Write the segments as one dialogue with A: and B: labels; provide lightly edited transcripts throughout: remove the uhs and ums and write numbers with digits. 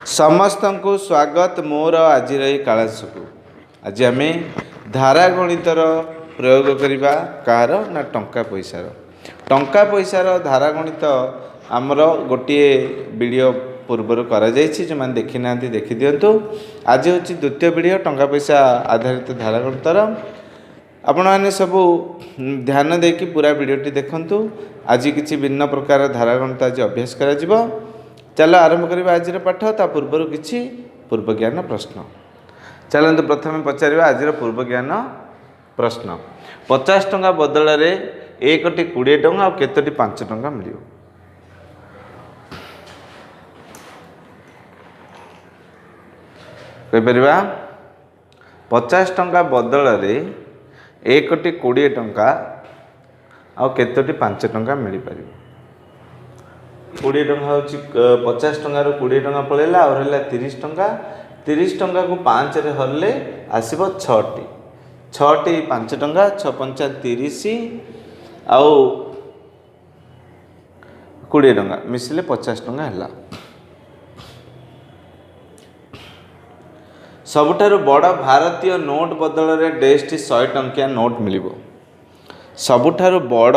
A: समस्त को स्वागत मोर आज क्लास को। आज आम धारा गणितर प्रयोग करवा कार ना टंका पैसार धारा गणित आमर गोटे वीडियो पूर्वर करा जो मैंने देखी ना देखी दिंतु। आज हूँ द्वितीय वीडियो टंका पैसा आधारित धारा गणितर। आपण मैंने सबू ध्यान देकी पूरा वीडियोटी देखंतु। आज किसी भिन्न प्रकार धारा गणित आज अभ्यास करा जिवो। चलो आरंभ करवा आज पाठ। ता पूर्वर किसी पूर्व ज्ञान प्रश्न चलते प्रथम पचार आज पूर्व ज्ञान प्रश्न। 50 टंका बदल रे एक 20 टंका और केतोटी 5 टंका मिल कहीपर। 50 टंका बदल रे एक 20 टंका और केतोटी 5 टंका मिल पार। 20 टंका हूँ 50 टंकार 20 टंका पलैला और है 30 टंका। 30 टंका को 5 रे हरले आसब 6टी 5 टंका 6 5 30 आउ 20 टंका मिसिले 50 टंका है। सबुठारु बड़ भारतीय नोट बदल रे डेस्टी 100 टंकिया नोट मिलिबो। सबुठारु बड़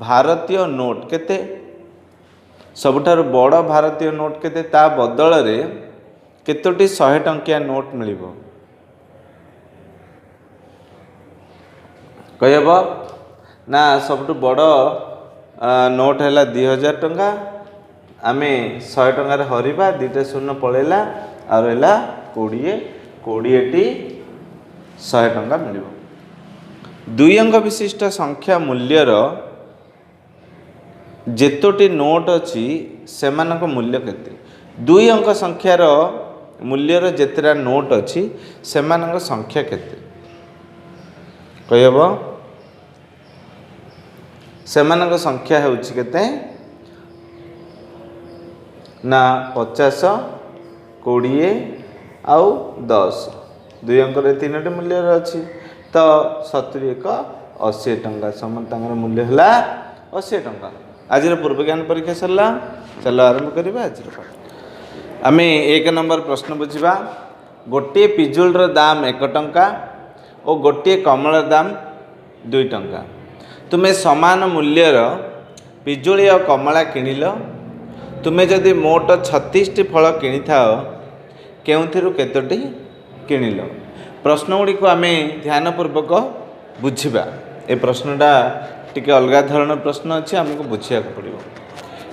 A: भारतीय नोट केते? सबुठारु बड़ भारतीय नोट केते ता बदल रे केतोटी 100 टंकिया नोट मिलिबो कहब ना? सबुठु बड़ नोट है 2000 टंका। आमे 100 टंकार हरिबा 2टा शून्य पलैला और है 20टी 100 टंका मिलिबो। 2 अंक विशिष्ट संख्या मूल्यर जेतोटी नोट अच्छी सेमानक मूल्य केते? 2 अंक संख्यार मूल्यर जेतेरा नोट अच्छी सेमानक संख्या केते कहब? सेमानक संख्या होउछि केते ना 50 20 आउ 10। 2 अंक 3टी मूल्यर अच्छी तो 70 1 80 टंका समान तांगर मूल्य है 80 टंका। आज पूर्व ज्ञान परीक्षा सरला। चलो आरंभ करवा आज पाठ। आम 1 नंबर प्रश्न बुझा। गोटे पिजुलर दाम 1 टंका और गोटे कमलार दाम 2 टंका। तुम्हें समान मूल्यर पिजुली और कमला किनिल। तुम्हें जदि मोट 36टी फल किनी थाओ केउथिरु केतोटी किनिल? प्रश्न गुड़ी को आम ध्यानपूर्वक बुझा। ए प्रश्नटा टिके अलग धरण प्रश्न अच्छे आमको बुझा पड़ो।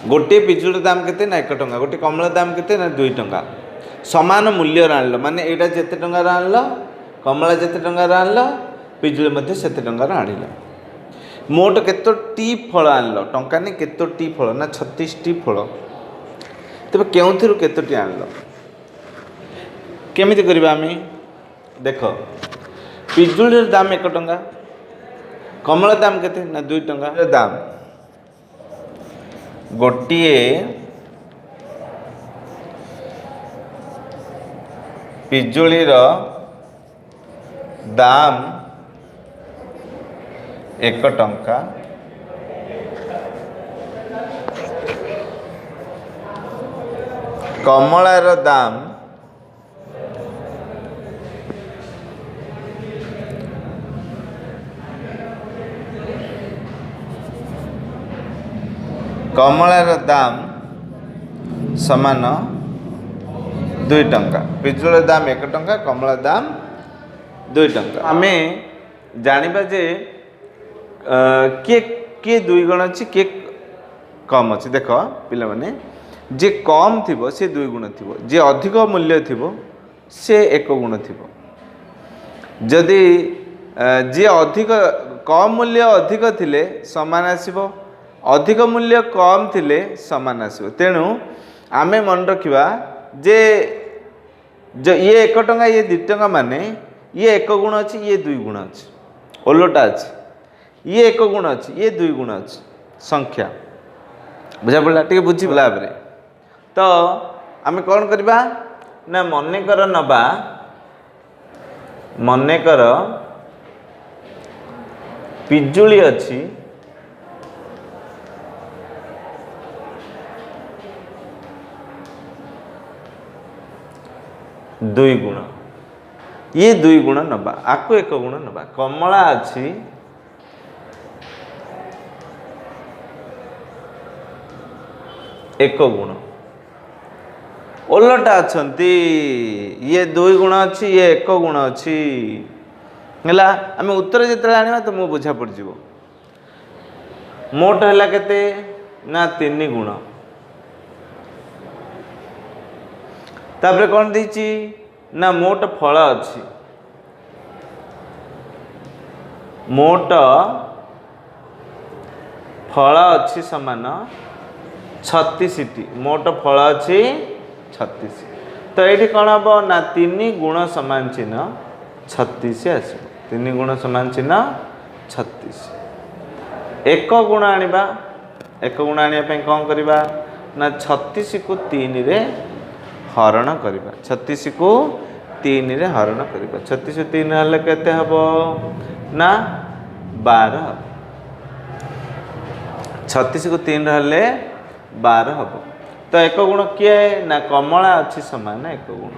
A: गोटे पिजुर दाम केते ना 1 टंका, गोटे कमला दाम केते ना 2 टंका। समान मूल्य आनल माने एटा जेते टंका आनल कमला जेते टंका आनल पिजुली मध्ये सेते टंका आनिल। मोट केतोटी फल आनल टंका ने केतोटी फल ना 36टी फल। तबे केउथिरु केतोटी आनल केमिति करबा? आमी देख पिजुलीर दाम 1 टंका, कमला दाम केते ना 2 टंका। दाम गोटिए पिजुलीर दाम 1 टंका कमलार दाम समान 2 टंका। पिजुलीर दाम 1 टंका कमला दाम 2 टंका। आम जानिबा जे किए 2 गुण अच्छी किए कम अच्छी। देख पिला माने जे कम थिबो से 2 गुण थिबो, जे अधिक मूल्य थिबो से 1 गुण थिबो। जदि जे अधिक कम मूल्य अधिक थिले समान आसीबो, अधिक मूल्य कम थिले समान आसीबो। तेणु आमे मन रखिबा जे जो ये 1 टंका ये 2 टंका माने ये 1 गुण अच्छी ये 2 गुण अच्छी, ओलोटा अच्छी ये 1 गुण अच्छी ये 2 गुण अच्छी संख्या बुझा पड़ा टे बुझी भाव में। तो आम कौन करवा ना मनेकर नबा मनेकर पिजुली अच्छी दुई गुण ये दुई गुण नबा आकु एक गुण नबा कमला अच्छी एक गुण ओलटा अच्छी ये दुई गुण अच्छी ये एक गुण अच्छी है आम उत्तर जिते आने तो मुझे बुझा पड़ जाव मोट है केते ना 3 गुण तापर कौन देची ना मोट फल अच्छी मोट फल अच्छी समान 36 मोट फल अच्छी 36 तो ये कौन हम ना 3 गुण समान चिन्ह 36 आस 3 गुण समान चिन्ह 36 एक गुण आनिबा एक गुण आने कौन करवा ना 36 को 3 रे हरण करवा 36 को 3 रे हरण करवा 36 को 3 हेल्ले केते हबो ना 12 हबो 36 को 3 हेल्ले 12 हबो तो एक गुण किए ना कमला अच्छी समान एक गुण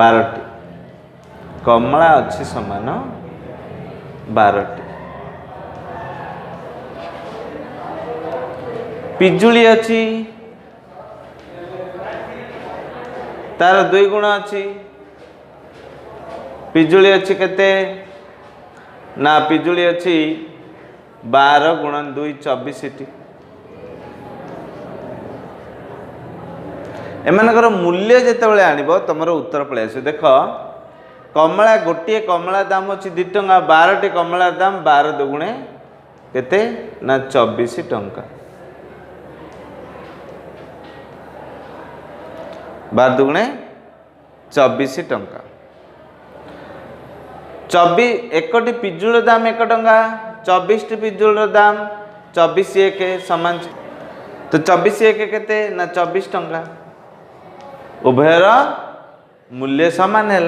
A: 12 कमला अच्छी समान 12 पिजुली अच्छी तार 2 गुण अच्छी पिजुली अच्छी केते ना पिजुली अच्छी 12 गुणन 2 24 एमानकर मूल्य जितेबाला आनिब तुम उत्तर पलि आस देख कमला गोटे कमला दाम अच्छी 2 टंका 12 कमला दाम 12 दुगुणे केते ना 24 टंका 12 दुगुणे 24 टंका 24 एकटी पिजुल दाम 1 टंका 24 टी पिजुल दाम 24 1 समान तो 24 1 केते ना 24 टंका उभयर मूल्य समान है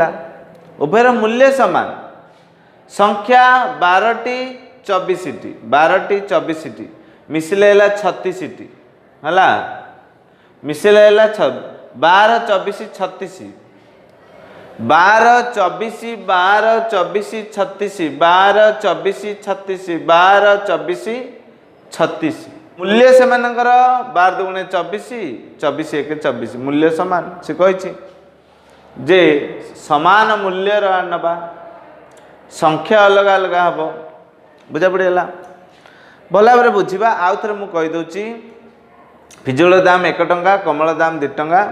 A: उभयर मूल्य समान संख्या 12 टी 24 टी 12 टी 24 टी मिसिले 36 टी है मिसिले 12 24 36 12 24 12 24 36 12 24 36 12 24 36 मूल्य से 12 दुगुणे 24 24 1 24 मूल्य समान से कही जे समान मूल्य नबा संख्या अलग अलग हम बुझा पड़ेगा भल भाव बुझा आउ थे मुझे कहीदे पिजुल दाम 1 टंका कमला दाम 2 टंका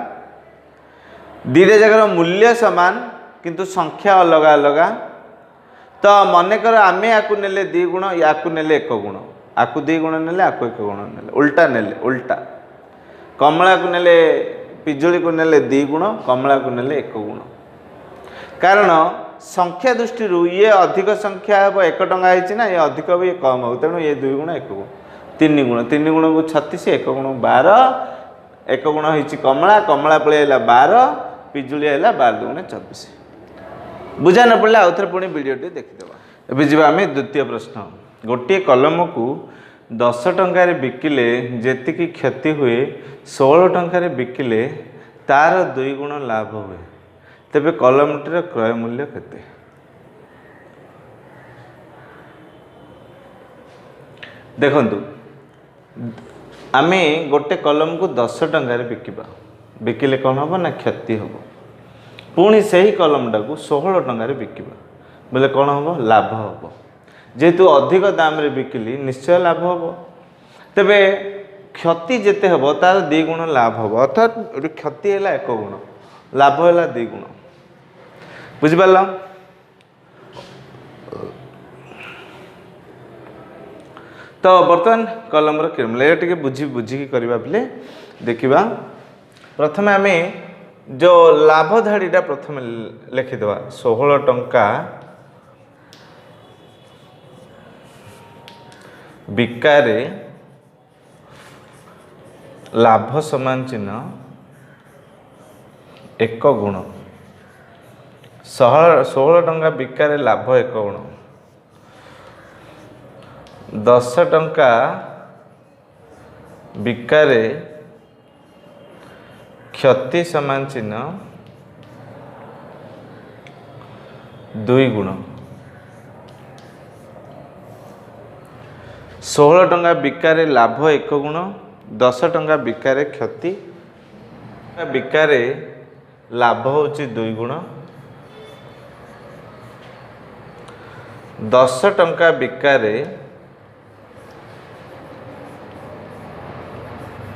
A: दीटा जगह मूल्य समान किंतु संख्या अलग अलग तो मनकर आम या नेले 2 गुण या नेले 1 गुण आकु 2 गुण नेले आकु 1 गुण नेले उल्टा नेले उल्टा कमला को नेले पिजुली को नेले 2 गुण कमला को नेले 1 गुण कारण संख्या दृष्टि ये अधिक संख्या हम 1 टंका होना ये अधिक भी कम हो तेणु ये 2 गुण 1 गुण 3 गुण को 36 1 गुण 12 1 गुण हो कमला कमला पलि 12 पिजुली है 12 दुगुणे 24 बुझा न पड़े आउ थे पुणी भिडियोटी देखीदे एवं जी आम द्वितीय प्रश्न गोटे कलम को 10 टंकार बिकिले जेतिकी क्षति हुए 16 टंकार बिकिले तार 2 गुण लाभ हुए तेबे कलमटीर क्रय मूल्य केते देखंतु आमे गोटे कलम को 10 टंकार बिकिबा बिकिले कौन हम ना क्षति हम पुणी से ही कलमटा को 16 टंकार बिकिबा बोले कौन हम लाभ हम जेहेतु अधिक दाम रे बिकिली निश्चय लाभ हम तेबे क्षति जेते हम तार 2 गुण लाभ हम अर्थात क्षति है 1 गुण लाभ है 2 गुण बुझिपार तो बर्तमान कलम रे टे बुझिकी करवा पे देखा प्रथम आम जो लाभ धाड़ीटा प्रथम लिखिद 16 टंका बिकारे लाभ समान चिन्ह 1 गुण 16 टंका बिकारे लाभ 1 गुण 10 टंका बिकारे क्षति समान चिन्ह 2 गुण 16 टंका बिकारे लाभ 1 गुण 10 टंका बिकारे क्षति बिकारे लाभ होची 2 गुण 10 टंका बिकारे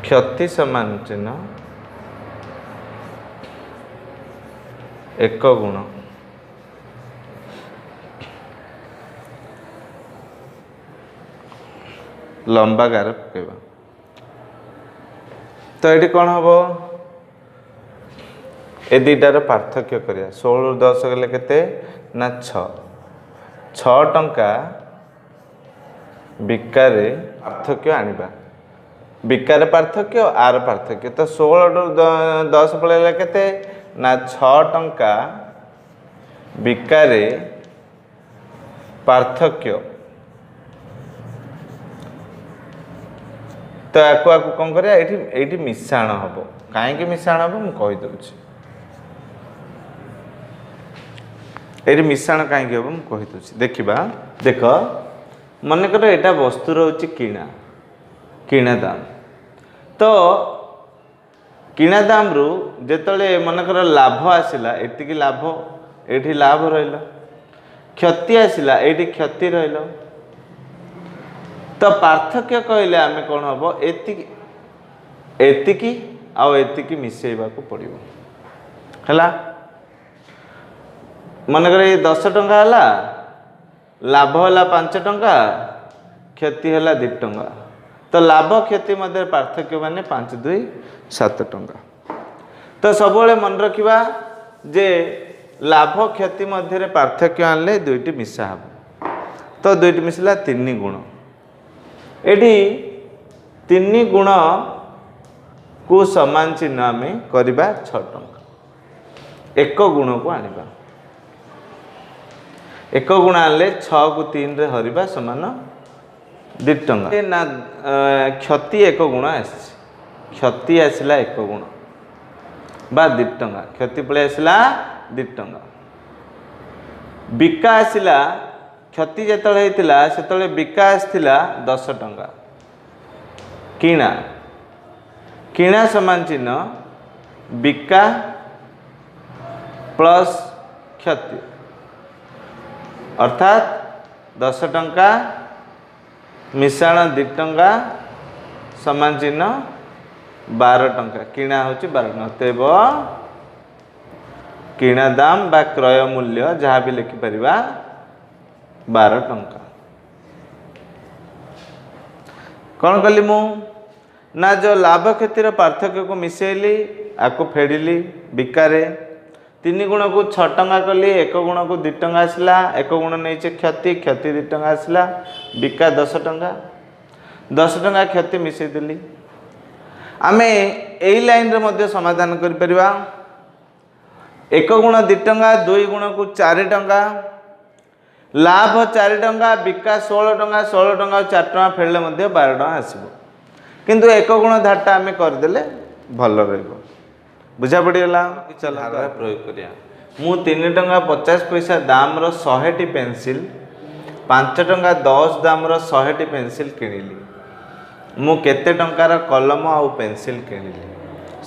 A: क्षति समान चिन्ह 1 गुण लंबा गार पकेबा तो ये कौन हम ए दुटार पार्थक्य करिया 16 रु 10 गले केते ना 6 टंका बिकारे पार्थक्य आनिबा बिकारे पार्थक्य आर पार्थक्य तो 16 रु 10 पळेला केते ना 6 टंका बिकारे पार्थक्य तो आकु आकु कौन करिया एठी मिश्रण हम कहीं मिश्रण हम मुझे कहीदे ये मिश्रण कहीं हम मुझे कहीदे देखा देख मनकर यहाँ वस्तु रोचे किणा किणा दाम तो किणा दाम रु जिते मनकर लाभ आसला एति लाभ ये लाभ रहा क्षति आसला ये क्षति रहा तो पार्थक्य कहले आमे कौन हम एतिकी आउ एतिकी मिसेबा को पड़ो है मनकर ये 10 टंका है लाभ है 5 टंका क्षति है 2 टंका तो लाभ क्षति मध्य पार्थक्य माने 5 2 7 टंका तो सब मन रखा जे लाभ क्षति मध्य पार्थक्य आनले दुईटी मिसा हम तो दुईटी मिसला 3 गुण एटी 3 गुण को समान चिन्ह आम करवा 6 टंका 1 गुण को आनिबा 1 गुण आनले 6 को 3 रे हरिबा समान 2 टंका ना क्षति 1 गुण क्षति आसला 1 गुण बा 2 टंका क्षति पड़े आसला 2 टंका बिका आसला क्षति जिते से बिका आसला 10 टंका किणा किणा समान चिन्ह बिका प्लस क्षति अर्थात 10 टंका मिश्रण 2 टंका समान चिन्ह 12 टंका किणा हूँ 12 टंका तेब किणा दाम बा क्रय मूल्य जहाँ भी लिखिपर 12 टंका कौन कली मु ना जो लाभ क्षतिर पार्थक्य को मिसेली आपको फेड़िली बिकारे 3 गुण को 6 टंका कली 1 गुण को 2 टंका आसला 1 गुण नहीं क्षति क्षति 2 टंका आसला बिका 10 टंका 10 टंका क्षति मिसेदेली आमे एई लाइन रे मध्य समाधान करि परिबा 1 गुण 2 टंका 2 गुण को 4 टंका लाभ 4 टंका बिका 16 टंका 4 टंका फेड़ले 12 टंका आसब किंतु 1 गुण धारटा आम करदे भल रहा बुझा पड़गला चल प्रयोग करिया मु 3 टंका 50 पैसा दाम रो 100 पेंसिल 5 टंका 10 दाम रो 100 पेंसिल किनिली मु केते टंकार कलम आउ पेंसिल किनिली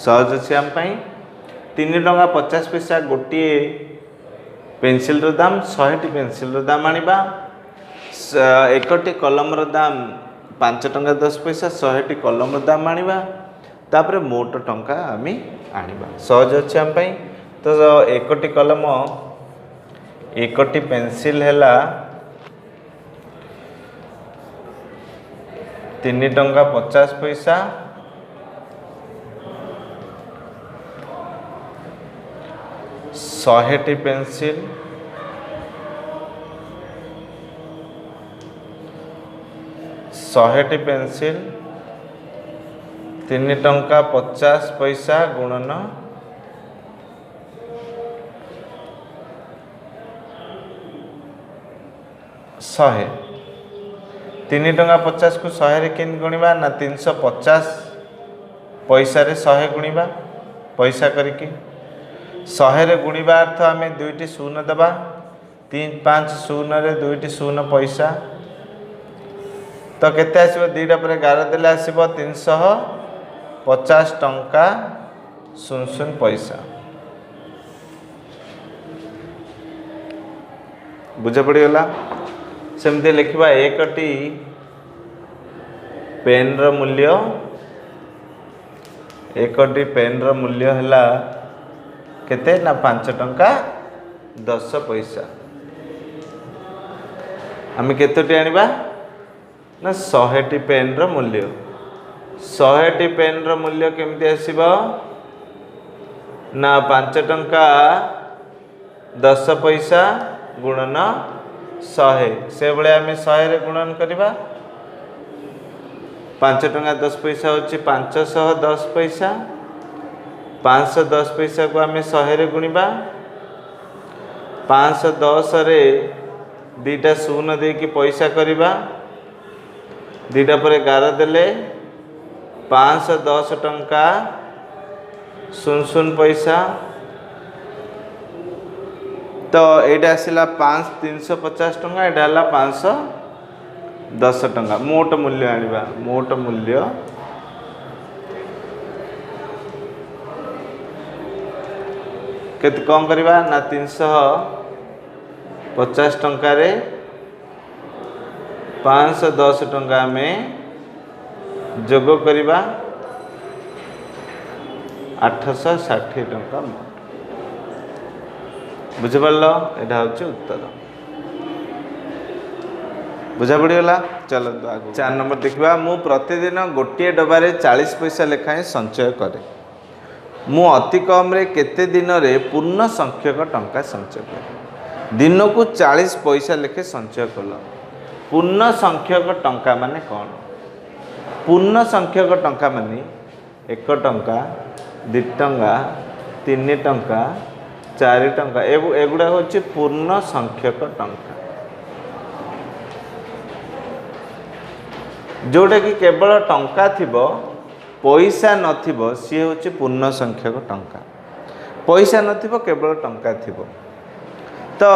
A: सहज अछि आम पई 3 टंका 50 पैसा गोटे पेंसिल रो दाम 100 पेंसिल रो दाम आनिबा एकटी कलम रो दाम 5 टंका 10 पैसा 100 कलम रो दाम आनिबा तापरे मोट टंका आमी आनिबा सहज अछि आम पई तो एकटी कलम एकटी पेंसिल हैला 3 टंका 50 पैसा 100 पेंसिल 100 पेंसिल 3 टंका 50 पैसा गुणन 100 3 टंका 50 को 100 रे केन गुणिबा ना 350 पैसा रे 100 गुणिबा पैसा करके 100 रे गुणिबा अर्थ आम 2टी शून्य दबा 5 शून्य दुईटी शून्य पैसा तो केते आसीबो दुईटा पर 11 देले आसीबो 350 टंका 00 पैसा बुझा पड़गला। सेमती लिखा एकटी पेन रो मूल्य एकटी पेन रो मूल्य है केते ना 5 टंका 10 पैसा। आम केतोटी आनिबा ना 100टी पेन रो मूल्य 100टी पेन रो मूल्य केमती आसीबो ना 5 टंका 10 पैसा गुणन 100 से बड़े आम 100 रे गुणन करवा 5 टंका 10 पैसा होची 510 पैसा 510 पैसा को आम 100 रे गुणिबा 510 रे दीटा शून्य दे कि पैसा करवा दीटा पर 11 देले 510 टंका 00 पैसा तो एटा आसिला 350 टंका एटा हला 510 टंका मोट मूल्य आनिबा मोट मूल्य केते कम करबा ना 350 टंका रे 510 टंका में जोग करबा 860 टंका बुझिपार यहाँ हूँ उत्तर बुझा पड़गला। चलो आगे 4 नंबर देखा मु प्रतिदिन गोटे डबारे 40 पैसा लेखाएं संचय करे मु अति कम रे केते दिन रे पूर्ण संख्यक टंका संचय करे दिन को 40 पैसा लेखे संचय कल पूर्ण संख्यक टंका माने कौन पूर्ण संख्यक टंका माने 1 टंका 2 टंका 3 टंका 4 टंका एगुड़ा हूँ पूर्ण संख्यक टंका जोटा कि केवल टंका थिबो पैसा नथिबो सी हूँ पूर्ण संख्यक टंका पैसा नथिबो केवल टंका थिबो तो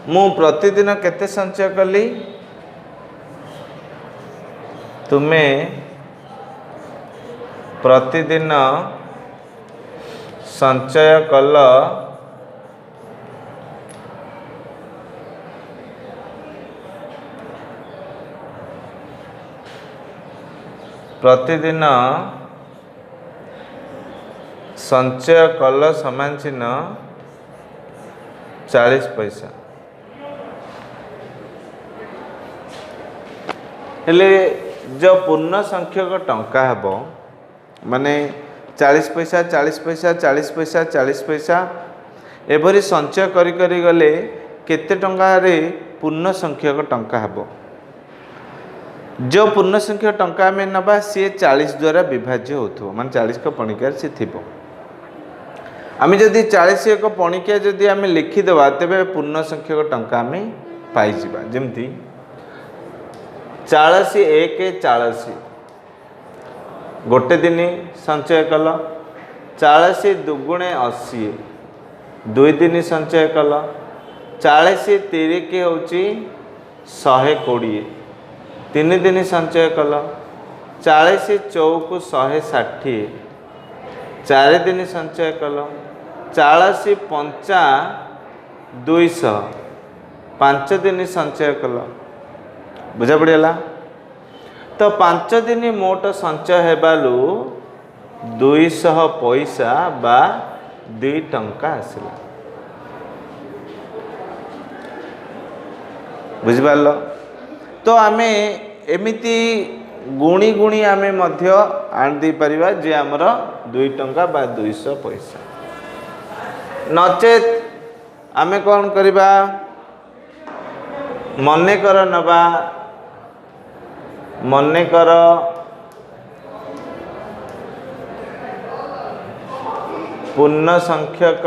A: मु प्रतिदिन केते संचय कली तुमे प्रतिदिन संचय कल प्रतिदिन संचय कल समान चिन्ह 40 पैसा हेले जो पूर्ण संख्यक टंका हेबो माने 40 पैसा 40 पैसा 40 पैसा 40 पैसा एभरी संचय करी करी गले केते टंका रे पूर्ण संख्यक टंका हेबो जो पूर्ण संख्यक टंका में नबा सी 40 द्वारा विभाज्य होथो माने 40 को पणिका से थिबो आम जदि 40 एक पणिका जदि आम लिखिदेवा तेबे पूर्ण संख्यक टंका आम पाइजिबा जेमती 40 1 40 गोटे दिन संचय कल 40 दुगुणे 80 दुई दिन संचय कल 40 3 होची 120 तीन दिन संचय कल 40 चौक 160 4 दिन संचय कल 40 पंचा 200 5 दिन संचय कल बुझा पड़ेगा तो 5 दिन मोट संचय हेबालू 200 पैसा बा 2 टंका आसला बुझिपार तो आमे एमिति गुणी गुणी आमे मध्य आन दे परिबा जे हमर 2 टंका बा 200 पैसा नचेत आमे कौन करिबा मने कर नबा मने कर पूर्ण संख्यक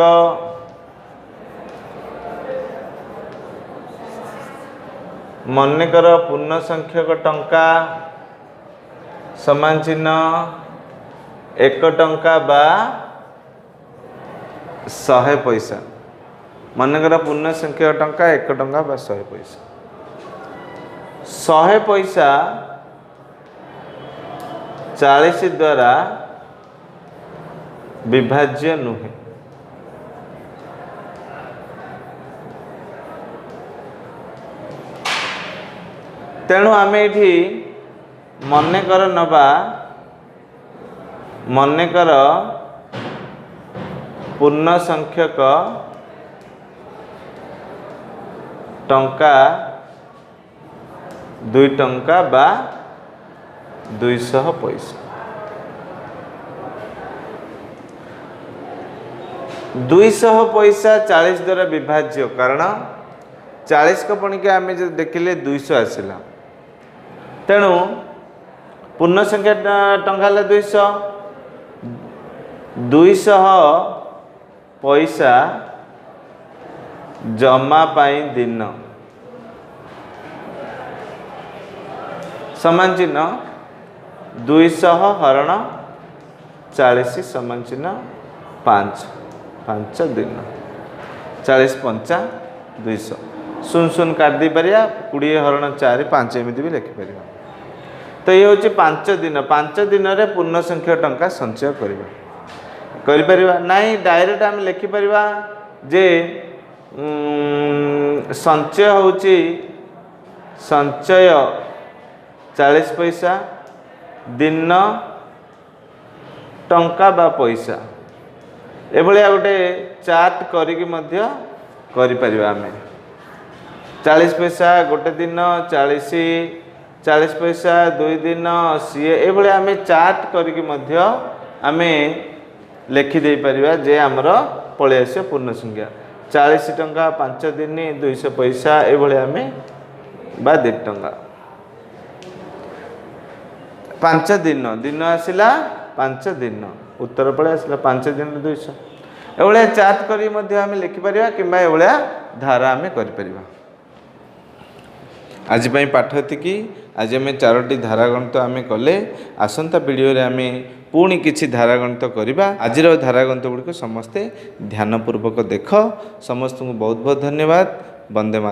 A: मने कर पूर्ण संख्यक टंका समान चिन्ह 1 टंका बा 100 पैसा मनकर पूर्ण संख्यक टंका 1 टंका बा 100 पैसा। 100 पैसा 40 द्वारा विभाज्य नुहे। तेणु आम ये मनकर नवा मनकर पूर्ण संख्यक टंका 2 टंका बा 200 पैसा। 200 पैसा 40 द्वारा विभाज्य, कारण 40 को पणिके आम जो देखिले 200 आसला, तेणु पूर्ण संख्या टंका 200 पैसा जमा पाई दिन समान चिन्ह 200 हरण 40 समान चिन्ह 5 दिन 40 पंचा 200 शून्य शून्य काट दी पारिया 20 हरण 4 5 एमती भी लिखिपर। तो ये हूँ 5 दिन। 5 दिन में पूर्ण संख्यक टंका संचय करिपरिबा नहीं डायरेक्ट आम लिखिपर जे संचय होची संचय 40 पैसा दिन टंका बा पैसा एभलिया गोटे चार्ट करिकी मध्य करिपरिबा आमे। 40 पैसा गोटे दिन 40 पैसा 2 दिन 80 एभली आमे चार्ट करिकी मध्य आमे लिखि दे परिबा जे हमर पळे आसे पूर्ण संख्या 40 टंका 5 दिन 200 पैसा एभली आमे बा 2 टंका 5 दिन दिन आसिला 5 दिन उत्तर पळे आसिला 5 दिन 200 एभलिया चार्ट करी मध्य आमे लिखि परिबा किबा एभलिया धारा आमे करि परिबा। आज पाई पाठ एतिकी। आज आम 4टी धारागणित आम कले। आसंता वीडियो रे आम पुणी किछि धारागणित करिबा। आजिर धारागणित गुड़िक समस्ते ध्यानपूर्वक देख। समस्त को बहुत बहुत धन्यवाद। वंदे मातरम।